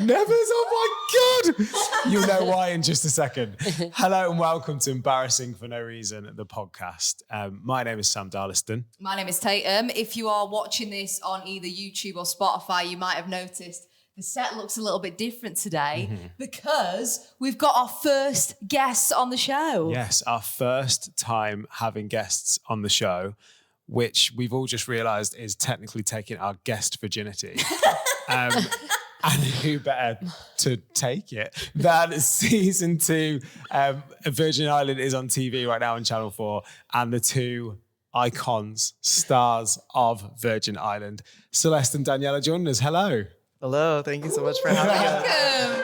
Nevers, oh my God. You'll know why in just a second. Hello and welcome to Embarrassing for No Reason, the podcast. My name is Sam Darliston. My name is Tatum. If you are watching this on either YouTube or Spotify, you might have noticed the set looks a little bit different today because we've got our first guests on the show. Yes, our first time having guests on the show, which we've all just realised is technically taking our guest virginity. And who better to take it than season 2? Virgin Island is on TV right now on Channel 4, and the two icons, stars of Virgin Island, Celeste and Danielle, are joining us. Hello. Hello, thank you so much for having us.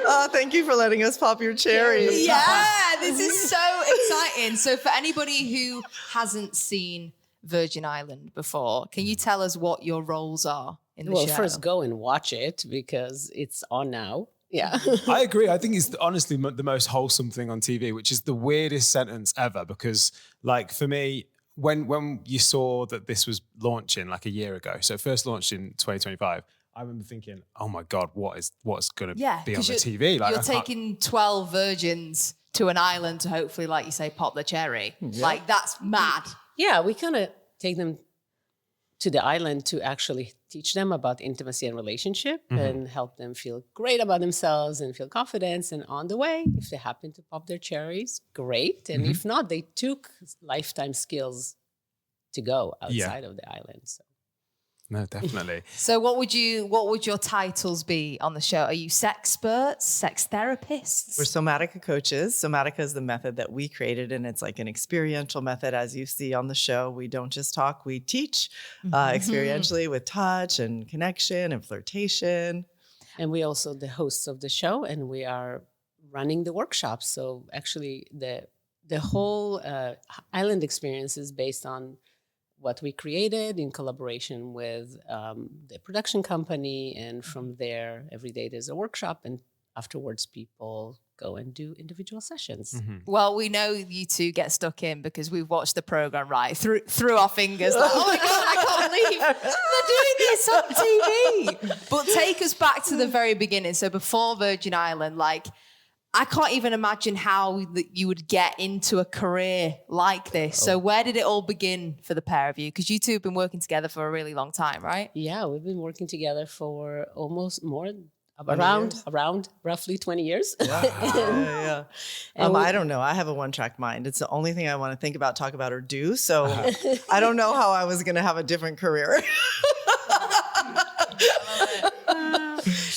Oh, thank you for letting us pop your cherries. Yeah, this is so exciting. So for anybody who hasn't seen Virgin Island before, can you tell us what your roles are in the show? Well, first go and watch it because it's on now. Yeah. I agree. I think it's honestly the most wholesome thing on TV, which is the weirdest sentence ever because, like, for me, when you saw that this was launching like a year ago, so it first launched in 2025, I remember thinking, oh my God, what's going to be on the TV? Like, you're taking 12 virgins to an island to hopefully, like you say, pop the cherry. Yeah. Like, that's mad. Yeah, we kind of take them to the island to actually teach them about intimacy and relationship and help them feel great about themselves and feel confidence. And on the way, if they happen to pop their cherries, great. And if not, they took lifetime skills to go outside of the island. So. No, definitely. So what would your titles be on the show? Are you sexperts, sex therapists? We're Somatica coaches. Somatica is the method that we created, and it's like an experiential method. As you see on the show, we don't just talk, we teach experientially with touch and connection and flirtation. And we also the hosts of the show, and we are running the workshops. So actually the whole island experience is based on what we created in collaboration with the production company. And from there, every day there's a workshop, and afterwards people go and do individual sessions. Well, we know you two get stuck in because we've watched the program through our fingers. Like, oh my God, I can't believe they're doing this on TV. But take us back to the very beginning. So before Virgin Island, like, I can't even imagine how you would get into a career like this. So where did it all begin for the pair of you? Because you two have been working together for a really long time, right? Yeah, we've been working together for almost around roughly 20 years. Yeah. I don't know. I have a one-track mind. It's the only thing I want to think about, talk about, or do. So I don't know how I was going to have a different career.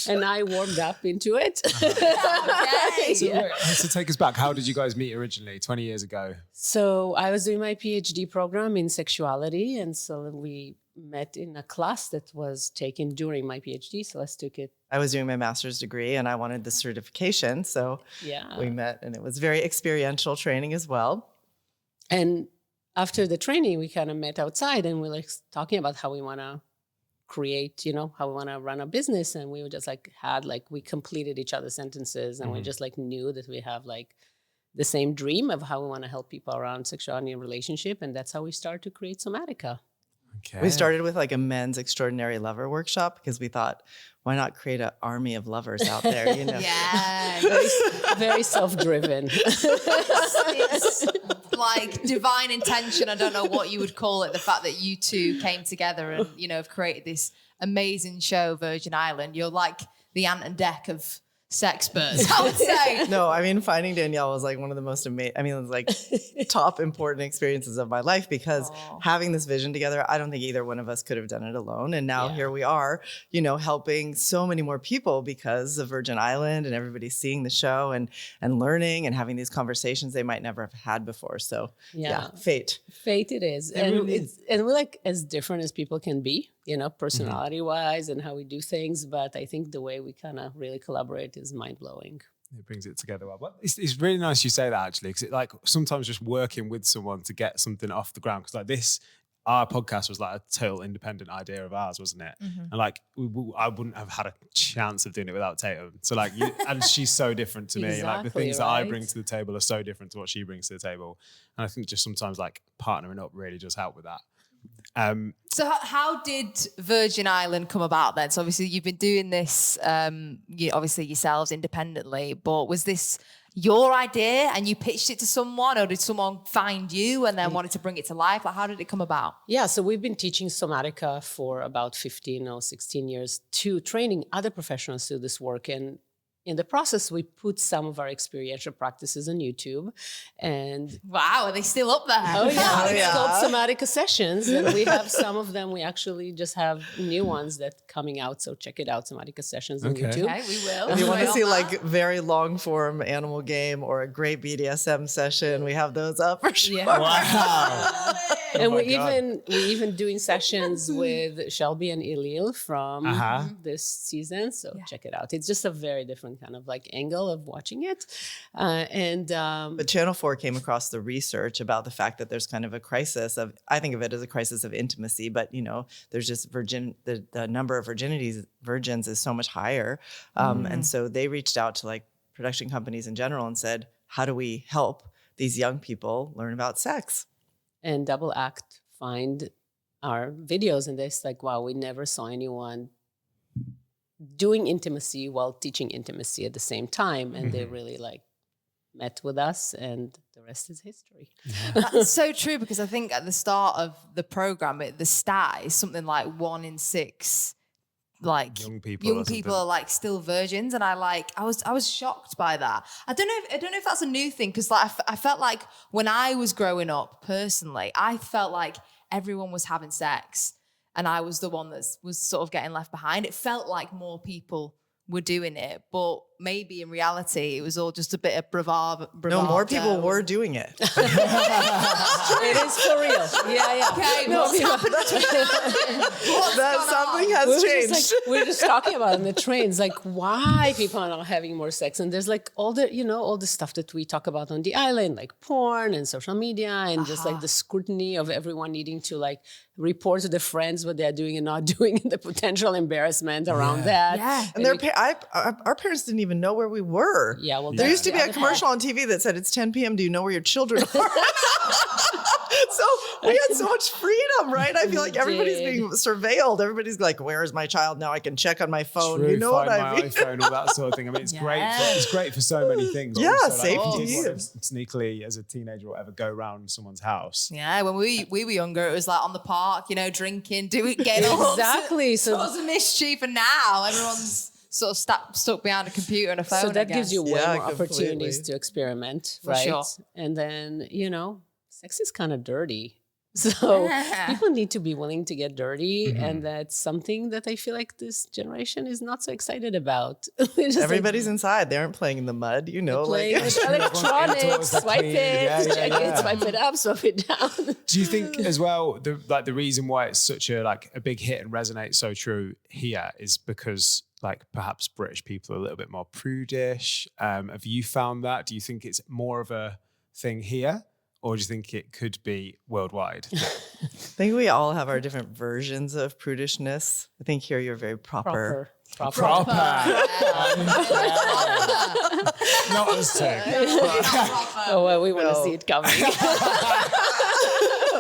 And I warmed up into it. So take us back. How did you guys meet originally, 20 years ago? So I was doing my PhD program in sexuality. And so we met in a class that was taken during my PhD. Celeste took it. I was doing my master's degree and I wanted the certification. So we met, and it was very experiential training as well. And after the training, we kind of met outside and we were like talking about how we want to create, how we want to run a business. And we were just we completed each other's sentences, and we just knew that we have the same dream of how we want to help people around sexuality and relationship. And that's how we started to create Somatica. Okay. We started with a men's extraordinary lover workshop because we thought, why not create an army of lovers out there? Yeah. Very, very self-driven. It's like divine intention. I don't know what you would call it. The fact that you two came together and, have created this amazing show, Virgin Island. You're like the Ant and Dec of sexperts, I would say. No, I mean, finding Danielle was one of the most amazing, it was top important experiences of my life because having this vision together, I don't think either one of us could have done it alone. And now here we are, helping so many more people because of Virgin Island and everybody seeing the show and learning and having these conversations they might never have had before. So fate. Fate it is. And we're as different as people can be, personality wise and how we do things. But I think the way we kind of really collaborate is mind blowing. It brings it together well. But it's really nice you say that, actually, because sometimes just working with someone to get something off the ground, because our podcast was a total independent idea of ours, wasn't it? And I wouldn't have had a chance of doing it without Tatum. So and she's so different to me. Exactly, the things that I bring to the table are so different to what she brings to the table. And I think just sometimes partnering up really does help with that. So how did Virgin Island come about then? So obviously you've been doing this, obviously yourselves independently, but was this your idea and you pitched it to someone, or did someone find you and then wanted to bring it to life? Like, how did it come about? Yeah, so we've been teaching Somatica for about 15 or 16 years, to training other professionals to do this work. And in the process, we put some of our experiential practices on YouTube. And wow, are they still up there? oh yeah, it's called Somatica Sessions, and we have some of them. We actually just have new ones that coming out, so check it out, Somatica Sessions on YouTube. Okay, we will. If you want to see like very long form animal game or a great BDSM session, we have those up for sure. Yeah. Wow. And Oh we my even doing sessions with Shelby and Ilil from this season. So check it out. It's just a very different kind of like angle of watching it. But Channel 4 came across the research about the fact that there's kind of a crisis of, I think of it as a crisis of intimacy, but there's just the number of virgins is so much higher. And so they reached out to like production companies in general and said, how do we help these young people learn about sex? And Double Act find our videos, and they're like, wow, we never saw anyone doing intimacy while teaching intimacy at the same time. And they really like met with us, and the rest is history. That's so true, because I think at the start of the program, the stat is something like 1 in 6 like young people are like still virgins, and I was shocked by that. I don't know if that's a new thing, because like I felt like when I was growing up personally, I felt like everyone was having sex and I was the one that was sort of getting left behind. It felt like more people were doing it, but maybe in reality it was all just a bit of bravado. No, more people were doing it. It is for real. Yeah. Okay, what's happened? That something has changed. We're just talking about in the trains, like why people are not having more sex. And there's like all the stuff that we talk about on the island, like porn and social media, and just like the scrutiny of everyone needing to like report to their friends what they're doing and not doing, and the potential embarrassment around that. Yeah. And our parents didn't even know where we were. Yeah, well, there used to be a commercial on TV that said, it's 10 p.m. Do you know where your children are? So we had so much freedom, right? I feel like everybody's being surveilled. Everybody's like, where is my child now? I can check on my phone. True, you know what I mean? My iPhone, all that sort of thing. I mean, it's great. It's great for so many things. Yeah, also, safety. Like, you didn't sneakily, as a teenager, or whatever, go around someone's house. Yeah, when we were younger, it was like on the park, drinking, getting all exactly. sorts of mischief, and now everyone's sort of stuck behind a computer and a phone. So that gives you way more completely. opportunities to experiment, For right? sure. And then, sex is kind of dirty. So people need to be willing to get dirty. And that's something that I feel like this generation is not so excited about. Everybody's inside. They aren't playing in the mud, Playing with electronics, swipe it, check it, swipe it up, swipe it down. Do you think as well, the reason why it's such a big hit and resonates so true here is because like perhaps British people are a little bit more prudish? Have you found that? Do you think it's more of a thing here? Or do you think it could be worldwide? I think we all have our different versions of prudishness. I think here you're very proper. Proper. Not us two. Oh, well, we want to see it coming.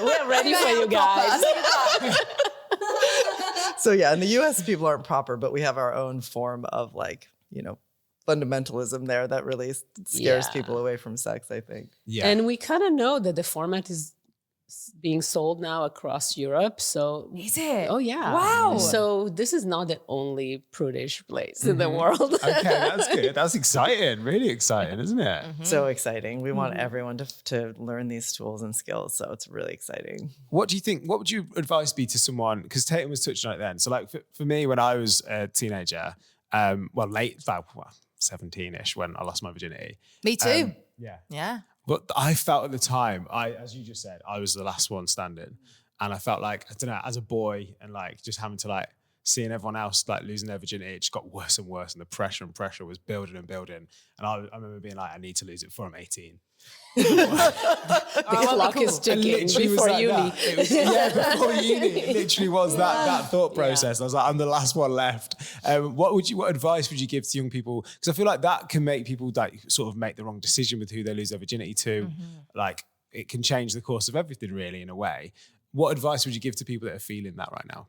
We're ready for you guys. So yeah, in the US, people aren't proper, but we have our own form of fundamentalism there that really scares people away from sex, I think. Yeah. And we kind of know that the format is being sold now across Europe. So Is it? Oh yeah. Wow. So this is not the only prudish place in the world. Okay, that's good. That's exciting. Really exciting, isn't it? So exciting. We want everyone to learn these tools and skills. So it's really exciting. What do you think? What would your advice be to someone? Because Tatum was touching on it then. So like for me, when I was a teenager, 17-ish when I lost my virginity. Me too. Yeah. But I felt at the time, as you just said, I was the last one standing. And I felt like, I don't know, as a boy and like just having to like seeing everyone else like losing their virginity, it just got worse and worse. And the pressure was building and building. And I remember being like, I need to lose it before I'm 18. The clock is ticking before uni. Before uni. It literally was that thought process. I was like, I'm the last one left. What advice would you give to young people? Because I feel like that can make people like sort of make the wrong decision with who they lose their virginity to. Like it can change the course of everything really in a way. What advice would you give to people that are feeling that right now?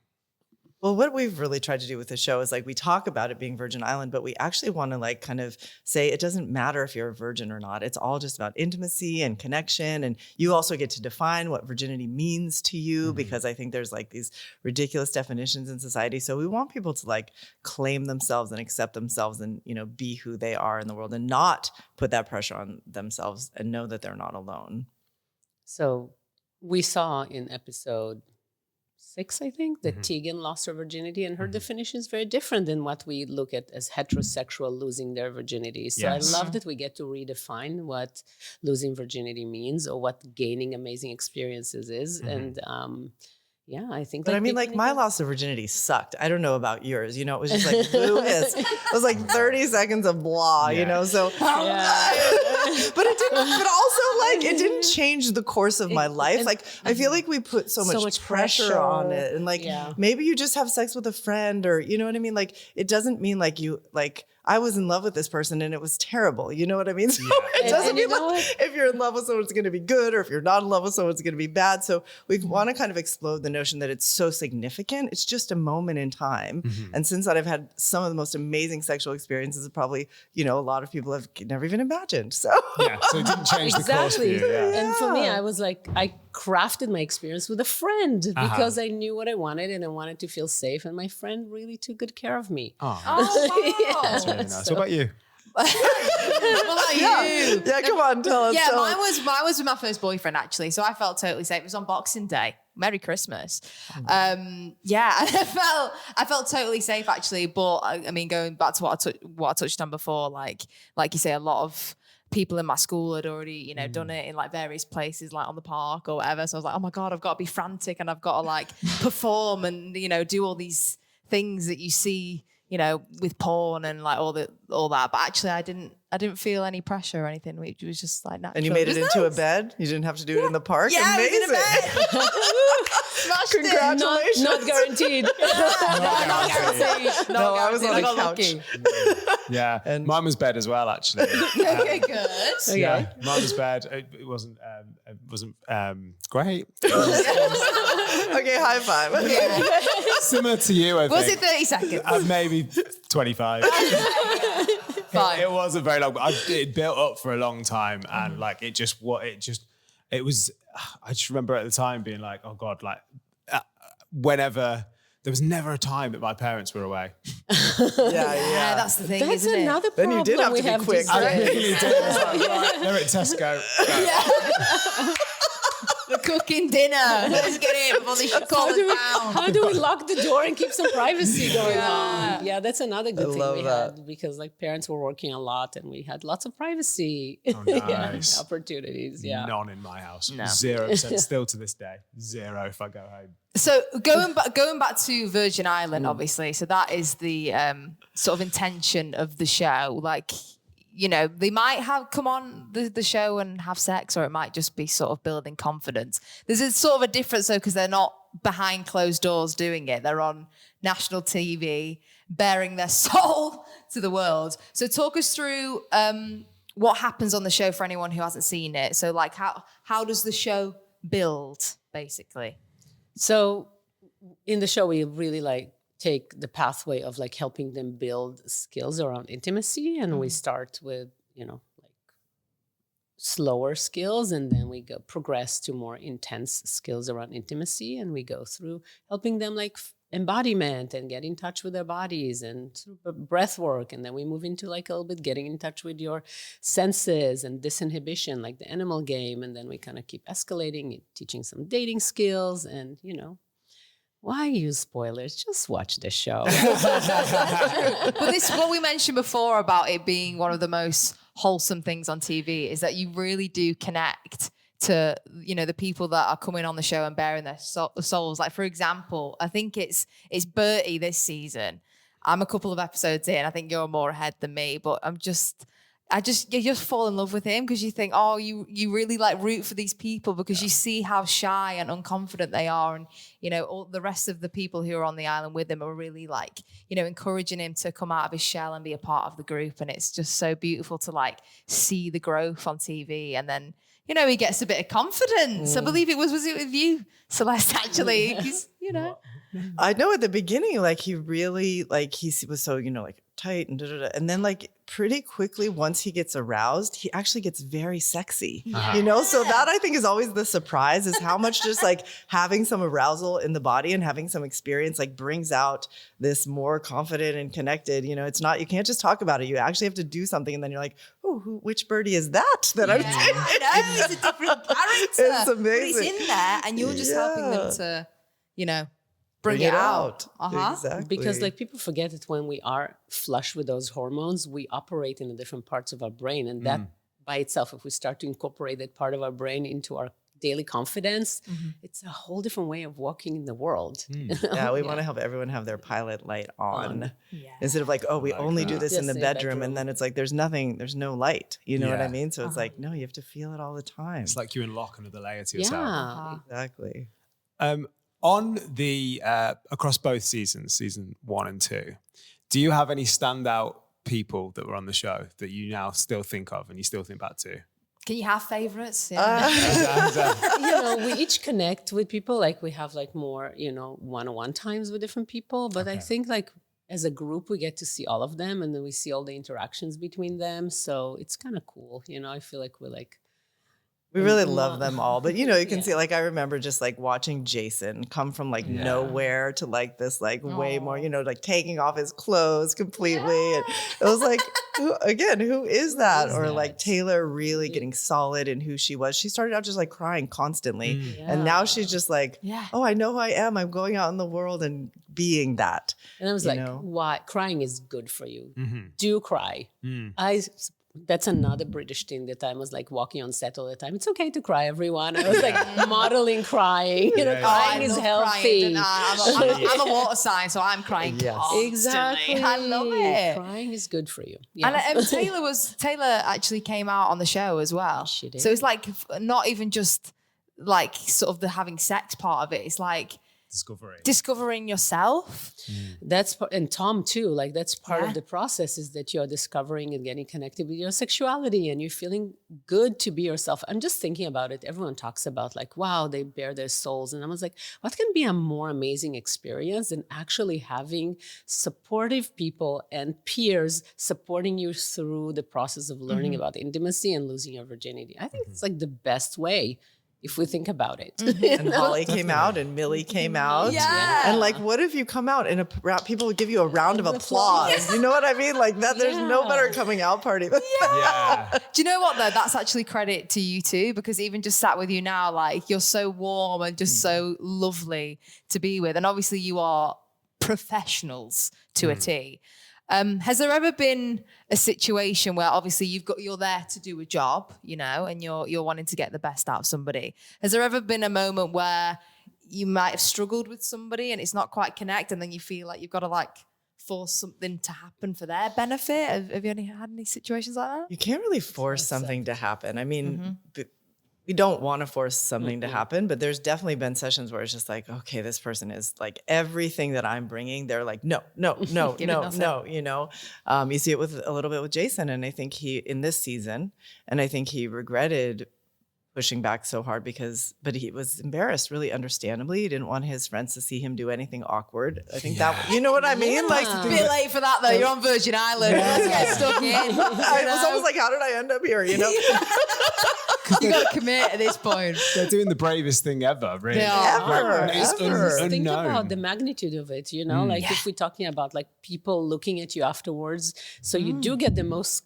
Well, what we've really tried to do with the show is like we talk about it being Virgin Island, but we actually want to like kind of say it doesn't matter if you're a virgin or not. It's all just about intimacy and connection. And you also get to define what virginity means to you, because I think there's like these ridiculous definitions in society. So we want people to like claim themselves and accept themselves and, you know, be who they are in the world and not put that pressure on themselves and know that they're not alone. So we saw in episode 6, I think, that Tegan lost her virginity, and her definition is very different than what we look at as heterosexual losing their virginity. So Yes. I love that we get to redefine what losing virginity means or what gaining amazing experiences is. And yeah, I think. But I mean, like my loss of virginity sucked. I don't know about yours. You know, it was just like Lewis. It was like 30 seconds of blah. You know, so. But it didn't. But also, like, it didn't change the course of my life. Like, I feel like we put so much pressure on it, and like maybe you just have sex with a friend, or you know what I mean. Like, it doesn't mean like you like. I was in love with this person and it was terrible. You know what I mean? So it doesn't mean like if you're in love with someone, it's going to be good, or if you're not in love with someone, it's going to be bad. So we want to kind of explode the notion that it's so significant. It's just a moment in time. And since that, I've had some of the most amazing sexual experiences that probably, you know, a lot of people have never even imagined. So Yeah, so it didn't change the course for you. Yeah. And for me, I was like, I crafted my experience with a friend because I knew what I wanted and I wanted to feel safe. And my friend really took good care of me. That's really nice. What about you? What about you? yeah, come on, tell us. Yeah, tell mine us. was with my first boyfriend actually, so I felt totally safe. It was on Boxing Day. Merry Christmas. Yeah, and I felt totally safe actually. But I mean, going back to what I touched on before, like you say, a lot of people in my school had already, you know, done it in like various places, like on the park or whatever. So I was like, oh my God, I've got to be frantic and I've got to like perform and, you know, do all these things that you see, you know, with porn and like all that. But actually I didn't feel any pressure or anything. It was just like natural. And you made it into a bed? You didn't have to do it in the park? Yeah, Amazing. I was in a bed. Smashed it. Congratulations. Not guaranteed. Not guaranteed. No, I was on I a got couch. lucky. Yeah, And- mine was bed as well, actually. Okay, good. Yeah, mine was bed. It wasn't great. Okay, high five. Similar to you, I think. Was it 30 seconds? Maybe 25. Fine. It wasn't very long, but it built up for a long time, and like it was. I just remember at the time being like, oh God, like whenever. There was never a time that my parents were away. Yeah, that's the thing, That's isn't another Then problem you did have we to be have quick, these right? I days. really did. It was like, right, they're at Tesco. Go. We're cooking dinner. Let's get in before they should call us down. How do we lock the door and keep some privacy going on? Yeah, that's another good thing love we that. had because like parents were working a lot and we had lots of privacy nice. opportunities. Yeah. None in my house. No. 0%. Still to this day. 0 if I go home. So going back to Virgin Island, obviously. So that is the sort of intention of the show. Like, you know, they might have come on the show and have sex, or it might just be sort of building confidence. There's a sort of a difference though, because they're not behind closed doors doing it. They're on national TV, bearing their soul to the world. So talk us through what happens on the show for anyone who hasn't seen it. So like how does the show build, basically? So in the show, we really like take the pathway of like helping them build skills around intimacy. And we start with, you know, like slower skills, and then we go progress to more intense skills around intimacy. And we go through helping them like embodiment and get in touch with their bodies and sort of breath work. And then we move into like a little bit getting in touch with your senses and disinhibition, like the animal game. And then we kind of keep escalating, teaching some dating skills and, you know, why use spoilers? Just watch the show. But this, what we mentioned before about it being one of the most wholesome things on TV, is that you really do connect to, you know, the people that are coming on the show and bearing their souls. Like, for example, I think it's Bertie this season. I'm a couple of episodes in. I think you're more ahead than me, but you just fall in love with him because you think, oh, you really like root for these people because you see how shy and unconfident they are. And, you know, all the rest of the people who are on the island with him are really like, you know, encouraging him to come out of his shell and be a part of the group. And it's just so beautiful to like see the growth on TV. And then, you know, he gets a bit of confidence. I believe was it with you, Celeste, actually? He's, you know. I know at the beginning, like he really, like he was so, you know, like tight and and then like pretty quickly once he gets aroused, he actually gets very sexy, you know? So that I think is always the surprise is how much just like having some arousal in the body and having some experience like brings out this more confident and connected, you know, it's not, you can't just talk about it. You actually have to do something. And then you're like, oh, which birdie is that I'm taking? I know, it's a different character. It's amazing. But he's in there and you're just helping them to, you know, bring it out. Exactly. Because like people forget that when we are flush with those hormones, we operate in the different parts of our brain. And that by itself, if we start to incorporate that part of our brain into our daily confidence, it's a whole different way of walking in the world. Yeah, we want to help everyone have their pilot light on. Instead of like, oh, we only do this in the bedroom. And then it's like, there's no light. You know what I mean? So it's like, no, you have to feel it all the time. It's like you unlock another layer to yourself. Yeah, Exactly. On the across both seasons, season 1 and 2, do you have any standout people that were on the show that you now still think of and you still think back to? Can you have favorites? you know, we each connect with people. Like we have like more, you know, one-on-one times with different people. But I think like as a group, we get to see all of them and then we see all the interactions between them. So it's kind of cool. You know, I feel like we're like, we really love them all. But, you know, you can see, like, I remember just, like, watching Jason come from, like, nowhere to, like, this, like, way more, you know, like, taking off his clothes completely. And it was like, who is that? Or, like, Taylor really getting solid in who she was. She started out just, like, crying constantly. And now she's just like, oh, I know who I am. I'm going out in the world and being that. And I was like, why? Crying is good for you. Do cry. That's another British thing that I was like walking on set all the time. It's okay to cry, everyone. I was like modeling crying. You know, crying is healthy. I'm a water sign, so I'm crying constantly. Exactly. I love it. Crying is good for you. And Taylor actually came out on the show as well. She did. So it's like not even just like sort of the having sex part of it. It's like discovering yourself. That's and Tom too. Like that's part of the process is that you're discovering and getting connected with your sexuality and you're feeling good to be yourself. I'm just thinking about it. Everyone talks about like, wow, they bare their souls. And I was like, what can be a more amazing experience than actually having supportive people and peers supporting you through the process of learning about intimacy and losing your virginity? I think it's like the best way. If we think about it. And Holly came out and Millie came out. Yeah. And like, what if you come out and people would give you a round of applause? You know what I mean? Like that, there's no better coming out party than that. Do you know what though? That's actually credit to you too, because even just sat with you now, like you're so warm and just so lovely to be with. And obviously you are professionals to a T. Has there ever been a situation where obviously you're there to do a job, you know, and you're wanting to get the best out of somebody? Has there ever been a moment where you might have struggled with somebody and it's not quite connect, and then you feel like you've got to like force something to happen for their benefit? Have you had any situations like that? You can't really force something to happen. I mean, we don't want to force something to happen, but there's definitely been sessions where it's just like, okay, this person is like everything that I'm bringing. They're like, no, you know. You see it with a little bit with Jason. And I think in this season, and I think he regretted pushing back so hard but he was embarrassed, really understandably. He didn't want his friends to see him do anything awkward. I think that, you know what I mean? Like a bit late for that though. You're on Virgin Island. Let's get stuck in. I was almost like, how did I end up here? You know? You got to commit at this point. They're doing the bravest thing ever, really. They are. Ever. Think about the magnitude of it, you know? Like if we're talking about like people looking at you afterwards, so you do get the most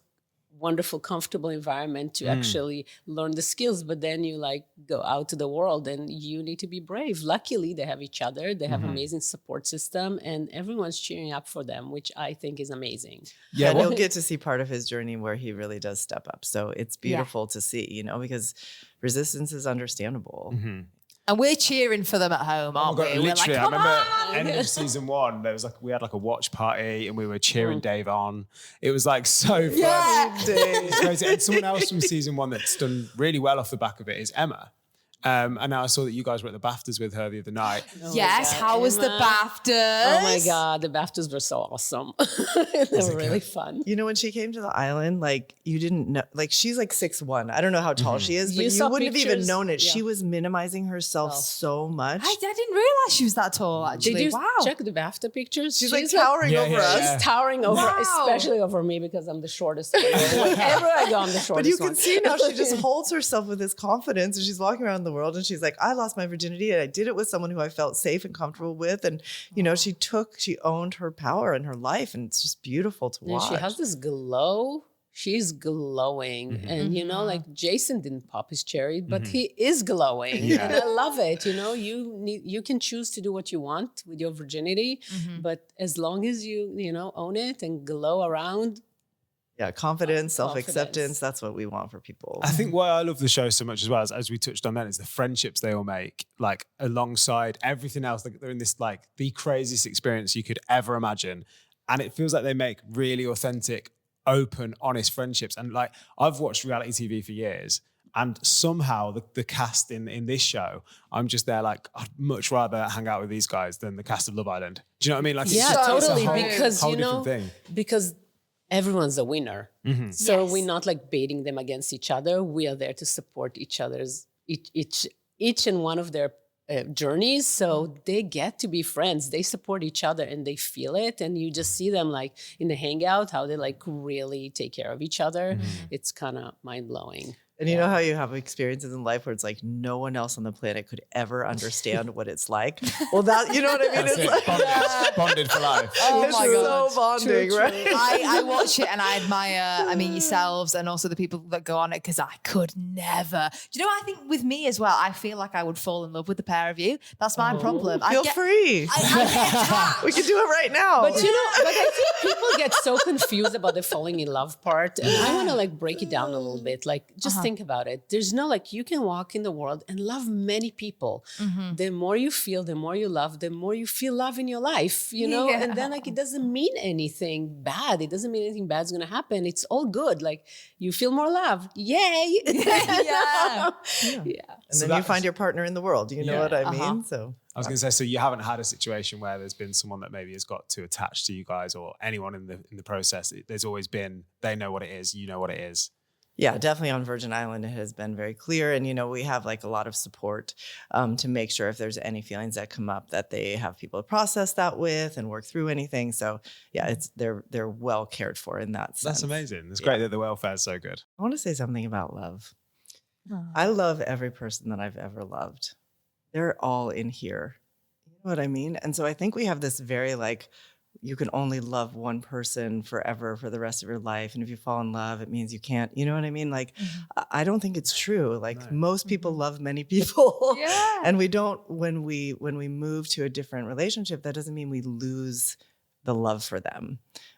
wonderful, comfortable environment to actually learn the skills, but then you like go out to the world and you need to be brave. Luckily, they have each other. They have amazing support system and everyone's cheering up for them, which I think is amazing. Yeah, and you'll get to see part of his journey where he really does step up. So it's beautiful to see, you know, because resistance is understandable. And we're cheering for them at home, aren't we? We're like, literally, I come remember on! end of season 1, there was we had a watch party and we were cheering Dave on. It was so fun. Yeah. It's crazy. And someone else from season 1 that's done really well off the back of it is Emma. And now I saw that you guys were at the BAFTAs with her the other night. Yes, how was the BAFTAs? Oh my God, the BAFTAs were so awesome. They were really fun. You know, when she came to the island, you didn't know, she's 6'1". I don't know how tall she is, but you saw wouldn't have even pictures? known it. Yeah. She was minimizing herself so much. I didn't realize she was that tall, actually. Did you wow. check the BAFTA pictures? She's towering over us. She's towering over, Wow. especially over me because I'm the shortest. Whenever I go, I'm the shortest. But you can one. see now she just holds herself with this confidence, and she's walking around the world and she's like, I lost my virginity and I did it with someone who I felt safe and comfortable with. And, she owned her power in her life, and it's just beautiful to watch. And she has this glow. She's glowing. And, Jason didn't pop his cherry, but he is glowing. Yeah. And I love it. You can choose to do what you want with your virginity, but as long as you own it and glow around. Yeah, confidence, Confidence. self-acceptance. That's what we want for people. I think why I love the show so much as well, as we touched on then, is the friendships they all make, alongside everything else. They're in this the craziest experience you could ever imagine. And it feels like they make really authentic, open, honest friendships. And I've watched reality TV for years, and somehow the cast in this show, I'm just there I'd much rather hang out with these guys than the cast of Love Island. Do you know what I mean? Yeah, it's totally. a whole, Because, whole different thing. because everyone's a winner. So Yes. we're not baiting them against each other. We are there to support each other's, each and one of their journeys. So they get to be friends. They support each other and they feel it. And you just see them in the hangout, how they really take care of each other. It's kind of mind blowing. And you know how you have experiences in life where it's no one else on the planet could ever understand what it's like? Well, that, you know what I mean? That's It's it. Bonded for life. Oh it's my God. so bonding, True, right? I watch it and I admire, yourselves and also the people that go on it, because I could never. Do you know what I think with me as well? I feel like I would fall in love with the pair of you. That's my problem. Feel free. I get attacked. We can do it right now. But I think people get so confused about the falling in love part. And I want to break it down a little bit. Just think about it. There's no you can walk in the world and love many people. The more you feel, the more you love, the more you feel love in your life, Yeah. And then it doesn't mean anything bad. It doesn't mean anything bad's going to happen. It's all good. You feel more love. Yay. Yeah. and then you find your partner in the world. You know what I mean? So I was going to say, so you haven't had a situation where there's been someone that maybe has got too attached to you guys, or anyone in the process. There's always been, they know what it is, you know what it is. yeah, definitely on Virgin Island, it has been very clear. And, we have a lot of support to make sure if there's any feelings that come up that they have people to process that with and work through anything. So yeah, they're well cared for in that sense. That's amazing. It's great that the welfare is so good. I want to say something about love. I love every person that I've ever loved. They're all in here. You know what I mean? And so I think we have this very you can only love one person forever for the rest of your life. And if you fall in love, it means you can't, you know what I mean? I don't think it's true. Most people love many people. Yeah. And we don't, when we move to a different relationship, that doesn't mean we lose the love for them.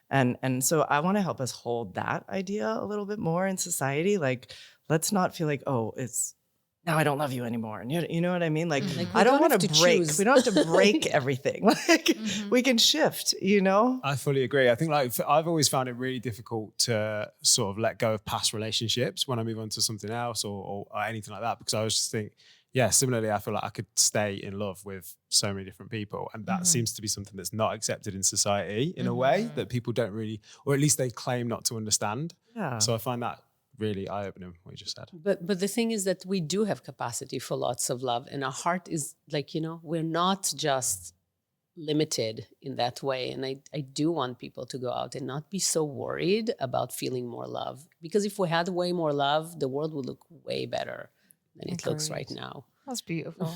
And so I want to help us hold that idea a little bit more in society. Let's not feel it's now I don't love you anymore. And you know what I mean? I don't want to break. choose. We don't have to break everything. We can shift, I fully agree. I think I've always found it really difficult to sort of let go of past relationships when I move on to something else or anything like that, because I was just think, similarly, I feel like I could stay in love with so many different people. And that seems to be something that's not accepted in society in a way that people don't really, or at least they claim not to understand. Yeah. So I find that really eye-opening, what you just said. But the thing is that we do have capacity for lots of love, and our heart is we're not just limited in that way. And I do want people to go out and not be so worried about feeling more love, because if we had way more love, the world would look way better than it looks right now. That's beautiful.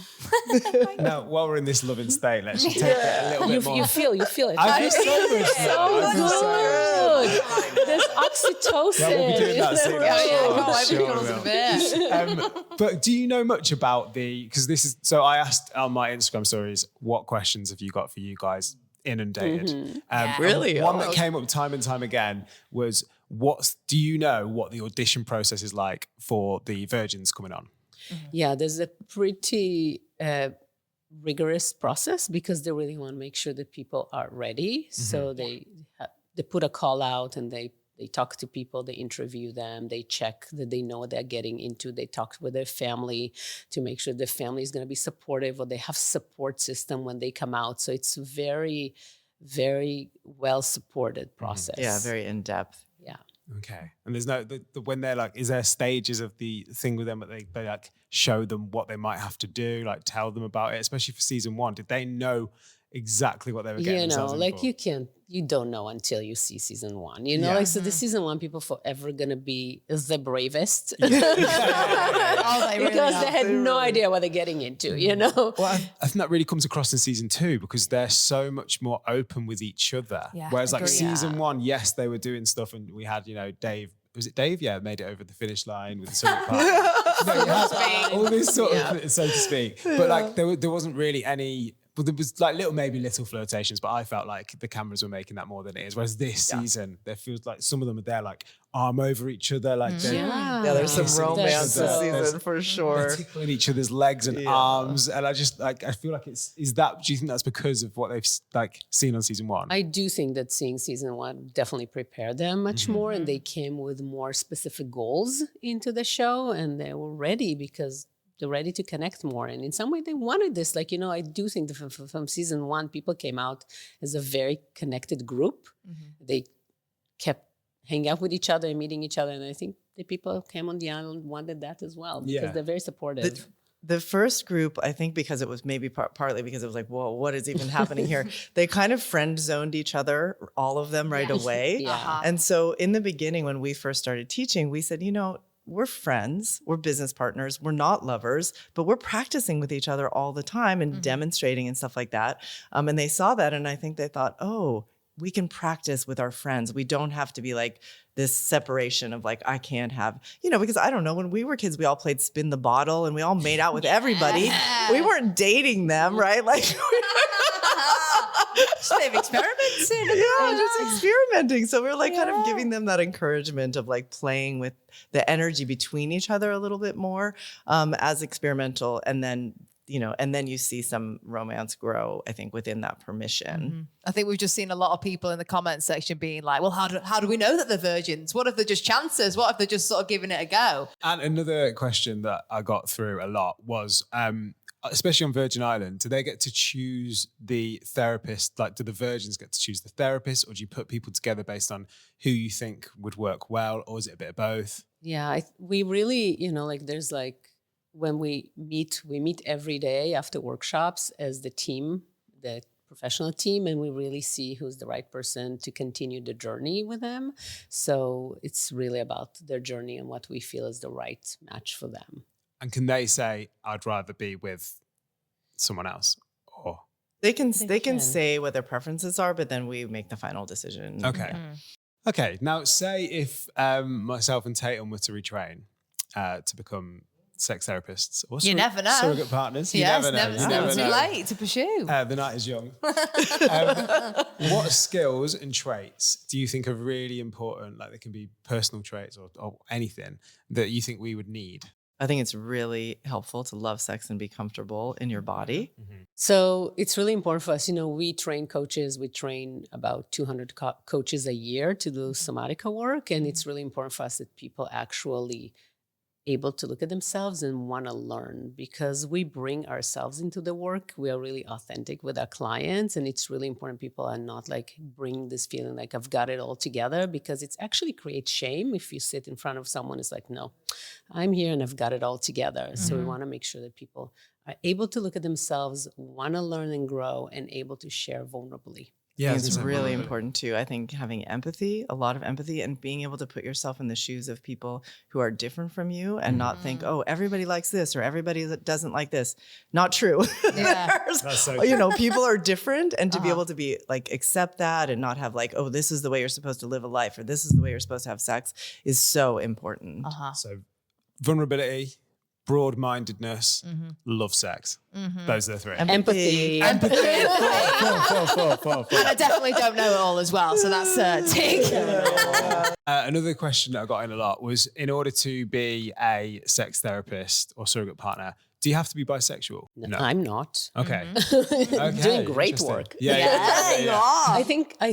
Now, while we're in this loving state, let's just take it a little bit more. You feel it. I feel so much now. I feel so good. There's oxytocin. Yeah, we'll be doing that soon. But do you know much about because this is, so I asked on my Instagram stories, what questions have you got for you guys inundated? Really? One that came up time and time again was, do you know what the audition process is like for the Virgins coming on? Yeah, there's a pretty rigorous process because they really want to make sure that people are ready. So they put a call out and they talk to people, they interview them, they check that they know what they're getting into. They talk with their family to make sure the family is going to be supportive, or they have support system when they come out. So it's very, very well supported process. Yeah, very in depth. Yeah. Okay. And there's no, when they're like, is there stages of the thing with them that they like show them what they might have to do, like tell them about it, especially for season 1? Did they know exactly what they were getting themselves in like for? you don't know until you see season 1, like, so the season 1 people forever gonna be the bravest Oh, they really because are. they had no idea what they're getting into, Well, I think that really comes across in season 2 because they're so much more open with each other. Yeah, Whereas like agreed. season 1, yes, they were doing stuff, and we had, Dave. Was it Dave? Yeah, made it over the finish line with the summit party. You had all this sort of, so to speak. But like there wasn't really any. But there was like little flirtations, but I felt like the cameras were making that more than it is. Whereas this season, there feels like some of them are there like arm over each other, like they're There's some kissing romance each other. this season for they're sure. tickling each other's legs and arms, and I just like I feel like is that? Do you think that's because of what they've like seen on season 1? I do think that seeing season 1 definitely prepared them much more, and they came with more specific goals into the show, and they were ready because they're ready to connect more. And in some way they wanted this. Like, I do think that from season 1, people came out as a very connected group. They kept hanging out with each other and meeting each other. And I think the people who came on the island wanted that as well because they're very supportive. The first group, I think because it was maybe partly because it was like, whoa, what is even happening here? They kind of friend zoned each other, all of them right away. And so in the beginning, when we first started teaching, we said, we're friends, we're business partners, we're not lovers, but we're practicing with each other all the time and demonstrating and stuff like that. And they saw that, and I think they thought, oh, we can practice with our friends. We don't have to be like this separation of like, I can't have, because I don't know, when we were kids, we all played spin the bottle and we all made out with everybody. We weren't dating them, right? Like, They've experimented. Yeah, just experimenting. So we're like kind of giving them that encouragement of like playing with the energy between each other a little bit more as experimental. And then, and then you see some romance grow, I think, within that permission. I think we've just seen a lot of people in the comments section being like, well, how do we know that they're virgins? What if they're just chances? What if they're just sort of giving it a go? And another question that I got through a lot was, especially on Virgin Island, do they get to choose the therapist? Like, do the virgins get to choose the therapist, or do you put people together based on who you think would work well, or is it a bit of both? Yeah, we really, there's like, when we meet every day after workshops as the team, the professional team, and we really see who's the right person to continue the journey with them. So it's really about their journey and what we feel is the right match for them. And can they say, I'd rather be with someone else? Or they can say what their preferences are, but then we make the final decision. Okay. Okay. Now, say if myself and Tatum were to retrain to become sex therapists or you never know. Surrogate partners. You yes, never know. Too late to pursue. The night is young. What skills and traits do you think are really important? Like, they can be personal traits or anything that you think we would need. I think it's really helpful to love sex and be comfortable in your body. So it's really important for us. We train coaches. We train about 200 coaches a year to do Somatica work. And it's really important for us that people actually able to look at themselves and want to learn, because we bring ourselves into the work. We are really authentic with our clients, and it's really important people are not like bring this feeling like I've got it all together, because it's actually creates shame if you sit in front of someone. It's like, no, I'm here and I've got it all together. So we want to make sure that people are able to look at themselves, want to learn and grow, and able to share vulnerably. Yeah, it's really important too. I think having empathy, a lot of empathy, and being able to put yourself in the shoes of people who are different from you and not think, oh, everybody likes this or everybody that doesn't like this. Not true. Yeah. That's so true. People are different, and to be able to be like, accept that and not have like, oh, this is the way you're supposed to live a life or this is the way you're supposed to have sex is so important. So vulnerability, broad-mindedness, love sex. Those are the three. Empathy. Four. And I definitely don't know it all as well, so that's a tick. Another question that I got in a lot was, in order to be a sex therapist or surrogate partner, do you have to be bisexual? No, I'm not. Okay. Doing great Interesting. work. Yeah, you are. I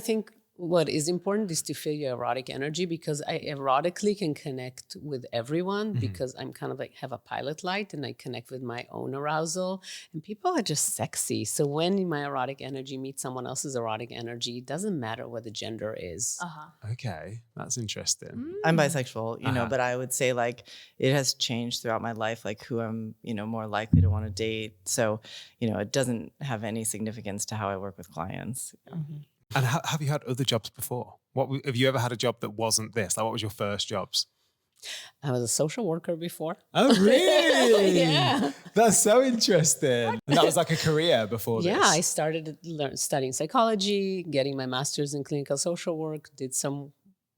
think what is important is to feel your erotic energy, because I erotically can connect with everyone because I'm kind of like have a pilot light and I connect with my own arousal, and people are just sexy. So when my erotic energy meets someone else's erotic energy, it doesn't matter what the gender is. Okay, that's interesting. I'm bisexual, you know, but I would say like it has changed throughout my life, like who I'm, you know, more likely to want to date. So, you know, it doesn't have any significance to how I work with clients. And have you had other jobs before? Have you ever had a job that wasn't this? Like, what was your first jobs? I was a social worker before. Oh, really? Yeah. That's so interesting. And that was like a career before this? Yeah, I started studying psychology, getting my master's in clinical social work, did some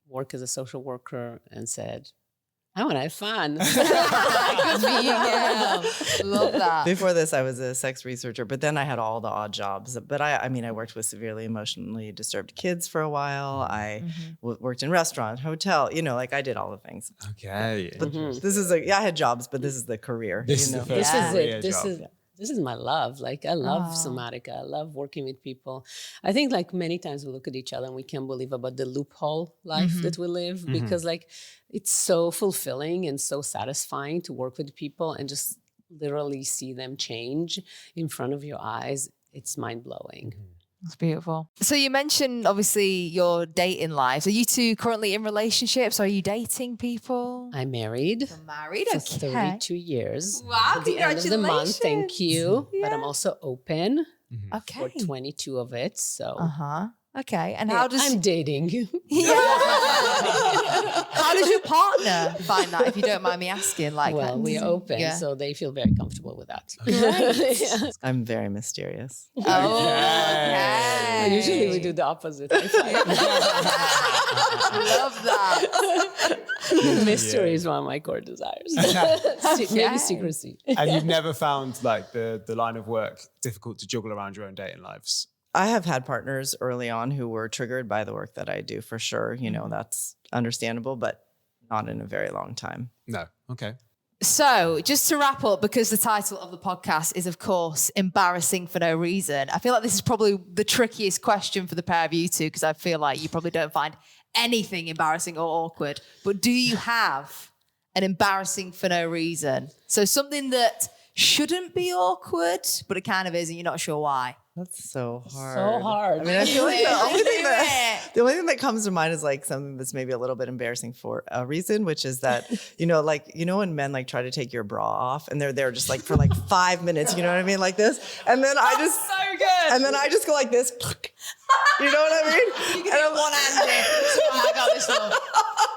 work as a social worker, and said, I want to have fun. Good for you, girl. Love that. Before this, I was a sex researcher, but then I had all the odd jobs. But I mean, I worked with severely emotionally disturbed kids for a while. I worked in restaurant, hotel, you know, like I did all the things. Okay. But this is I had jobs, but this is the career. This you is know? the first career This job. is this is my love. Like I love Somatica. I love working with people. I think like many times we look at each other and we can't believe about the loophole life that we live, because like it's so fulfilling and so satisfying to work with people and just literally see them change in front of your eyes. It's mind blowing. That's beautiful. So you mentioned obviously your dating lives. Are you two currently in relationships? Are you dating people? I'm married. You're married, For okay. 32 years. Wow, At the end of the month, thank you. But I'm also open Okay. for 22 of it. So Okay. And how does I'm dating. how does your partner find that, if you don't mind me asking? Like, Well, we're open, Yeah. so they feel very comfortable with that. Great. I'm very mysterious. Oh, Okay. okay. Usually we do the opposite. I Love that. find. Mystery is one of my core desires. Maybe secrecy. And you've never found like the line of work difficult to juggle around your own dating lives? I have had partners early on who were triggered by the work that I do, for sure. You know, that's understandable, but not in a very long time. No. Okay. So, just to wrap up, because the title of the podcast is, of course, Embarrassing for No Reason, I feel like this is probably the trickiest question for the pair of you two, because I feel like you probably don't find anything embarrassing or awkward. But do you have an embarrassing for no reason? So something that shouldn't be awkward, but it kind of is, and you're not sure why. That's so hard. So hard. I mean, I feel like the only thing that the only thing that comes to mind is like something that's maybe a little bit embarrassing for a reason, which is that, you know, like, you know, when men like try to take your bra off and they're there just like for like 5 minutes, you know what I mean? Like this. And then I just, so good. and then I just go like this. You know what I mean? You can do one-handed. So I got this one.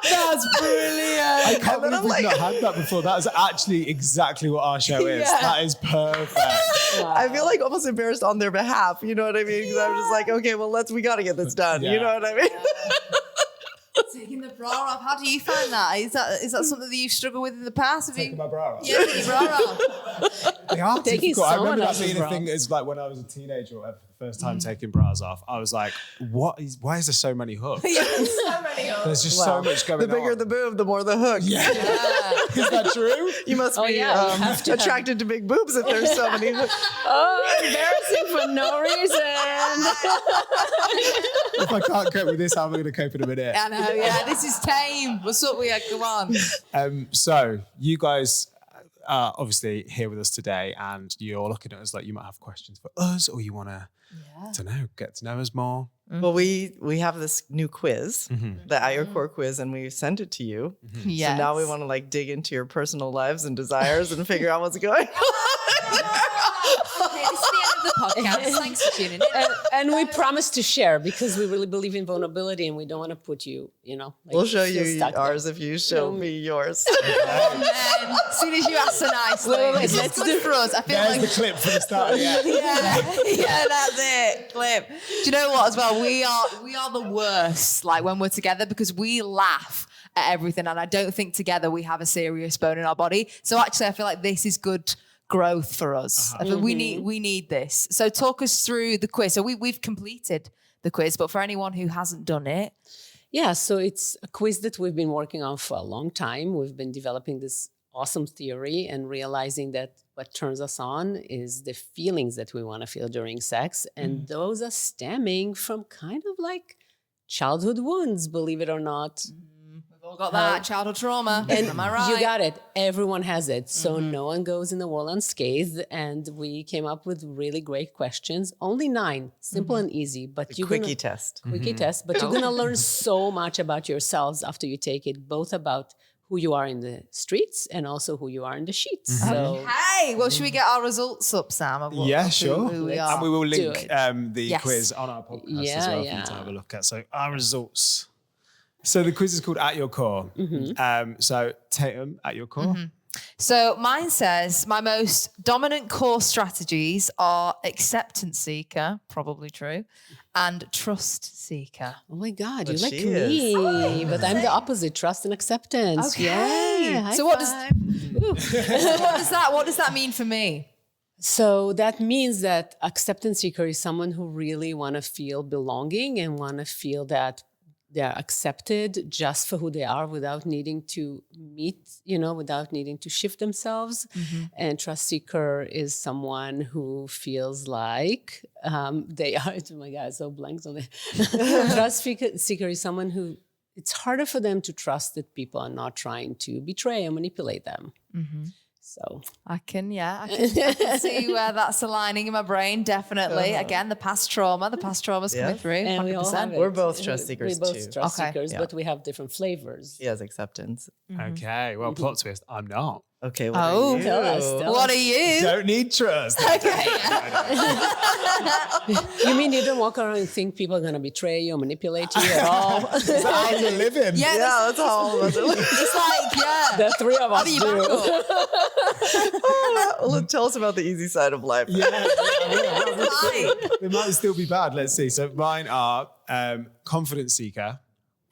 That's brilliant. I can't And then believe I'm we've like- not had that before. That is actually exactly what our show is. Yeah. That is perfect. I feel like almost embarrassed on their behalf. You know what I mean? Because I'm just like, okay, well, we got to get this done. Yeah. You know what I mean? Taking the bra off. How do you find that? Is that something that you've struggled with in the past? Have Taking you? my bra off. Yeah, taking your bra off. They are Taking difficult. I someone remember that else's being a bra. thing as like when I was a teenager or whatever, the first time taking bras off. I was like, why is there so many hooks? So many of There's just so much going The on. bigger the boob, the more the hook. Yeah. Is that true? You must be yeah, you have to have- attracted to big boobs if there's so many hooks. Oh, embarrassing for no reason. If I can't cope with this, how am I going to cope in a minute? I know, yeah. This is tame. What's up, we come on. So you guys are obviously here with us today, and you're looking at us like you might have questions for us, or you want to, get to know us more. Well, we have this new quiz, the Your Core quiz, and we sent it to you. Yes. So now we want to like dig into your personal lives and desires and figure out what's going on. Okay, this is the end of the podcast. Thanks for tuning in. And we promise to share because we really believe in vulnerability and we don't want to put you, like, We'll show feel you stuck there. ours if you show me yours. Oh, man. As soon as you ask so nicely, Wait, this is let's good for us. I feel There's like the clip for the start. Yeah. yeah, that's it. Clip. Do you know what? As well, we are the worst. Like when we're together, because we laugh at everything. And I don't think together we have a serious bone in our body. So actually, I feel like this is good growth for us. I think we need this. So talk us through the quiz. So we've completed the quiz, but for anyone who hasn't done it. Yeah, so it's a quiz that we've been working on for a long time. We've been developing this awesome theory and realizing that what turns us on is the feelings that we want to feel during sex. And those are stemming from kind of like childhood wounds, believe it or not. We've all got that childhood trauma. And am I right? you got it. Everyone has it. So no one goes in the world unscathed. And we came up with really great questions. Only 9, simple and easy. But you Quickie test. Quickie test. But you're going to learn so much about yourselves after you take it, both about who you are in the streets and also who you are in the sheets. So, hey, well, should we get our results up, Sam? Of what, Yeah, of sure. Who we And are? we will Do link it. the quiz on our podcast as Yeah, well for you to have a look at. So our results. So the quiz is called At Your Core. So Tatum, at your core. So mine says my most dominant core strategies are acceptance seeker, probably true, and trust seeker. oh my God, But you like she me. But I'm the opposite, trust and acceptance. Okay. Yeah, high So what five. what does that mean for me? So that means that acceptance seeker is someone who really want to feel belonging and want to feel that they're accepted just for who they are without needing to meet, without needing to shift themselves. And trust seeker is someone who feels like they are, oh my God, so blank. Trust seeker is someone who, it's harder for them to trust that people are not trying to betray or manipulate them. So I can see where that's aligning in my brain. Definitely. Again, the past trauma's coming through. and we all have 100%. it. We're both trust seekers We're both too. trust Okay. seekers, Yeah. but we have different flavors. He has acceptance. Okay, well, plot twist, I'm not. Okay, what Oh, are you? Tell us. What are you? Don't need trust. Okay. You mean you don't walk around and think people are going to betray you or manipulate you at all? Is that how you're living? Yeah, Yeah, that's how all of us are. it's like, The 3 of us you do. back up? Well, tell us about the easy side of life. Yeah, Right. they might still be bad. Let's see. So mine are confidence seeker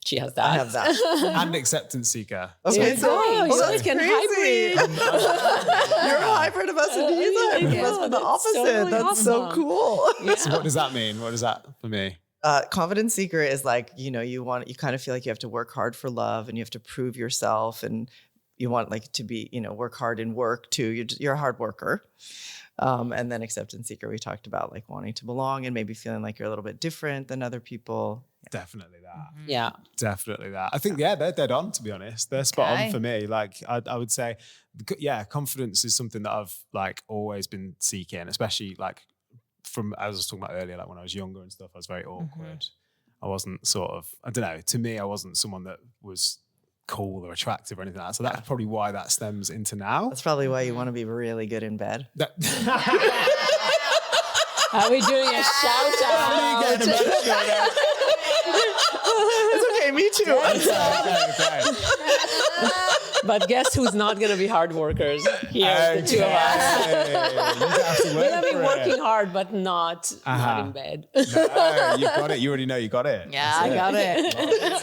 She has that. I have that. and acceptance seeker. Okay, Yeah. so Oh, you that's guys can crazy. hybrid. You're a hybrid of us and he's a hybrid of us, but the that's opposite. totally That's so awesome. cool. So what does that mean? What is that for me? Confidence seeker is like, you kind of feel like you have to work hard for love and you have to prove yourself and you want like to be, work hard in work too. You're a hard worker. And then acceptance seeker, we talked about like wanting to belong and maybe feeling like you're a little bit different than other people. Definitely that. Yeah. Definitely that. I think, they're dead on, to be honest. They're spot Okay. on for me. Like, I would say, confidence is something that I've like always been seeking, especially like from, as I was talking about earlier, like when I was younger and stuff, I was very awkward. I wasn't sort of, I don't know, to me, I wasn't someone that was cool or attractive or anything like that. So that's probably why that stems into now. That's probably why you want to be really good in bed. That- Are we doing a shout out? It's okay, me too. Okay. But guess who's not going to be hard workers? Here, the 2 of us. We're going to be working hard, but not in bed. No, you got it. You already know you got it. Yeah, I got it.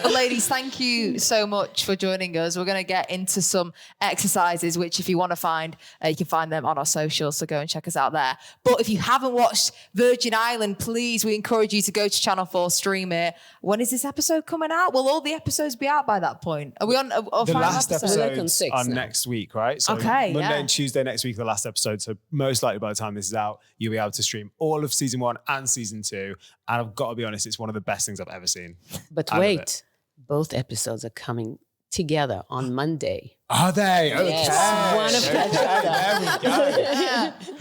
Well, ladies, thank you so much for joining us. We're going to get into some exercises, which if you want to find, you can find them on our socials, so go and check us out there. But if you haven't watched Virgin Island, please, we encourage you to go to Channel 4, stream it. When is this episode coming out? Will all the episodes be out by that point? Are we on a The final last episode? episode's Six on now. next week, right? So Okay, Monday yeah. and Tuesday next week, the last episode. So most likely by the time this is out, you'll be able to stream all of season 1 and season 2. And I've got to be honest, it's one of the best things I've ever seen. But I love wait, it. both episodes are coming together on Monday. Are they? Okay. Yes, one of each other. There we go.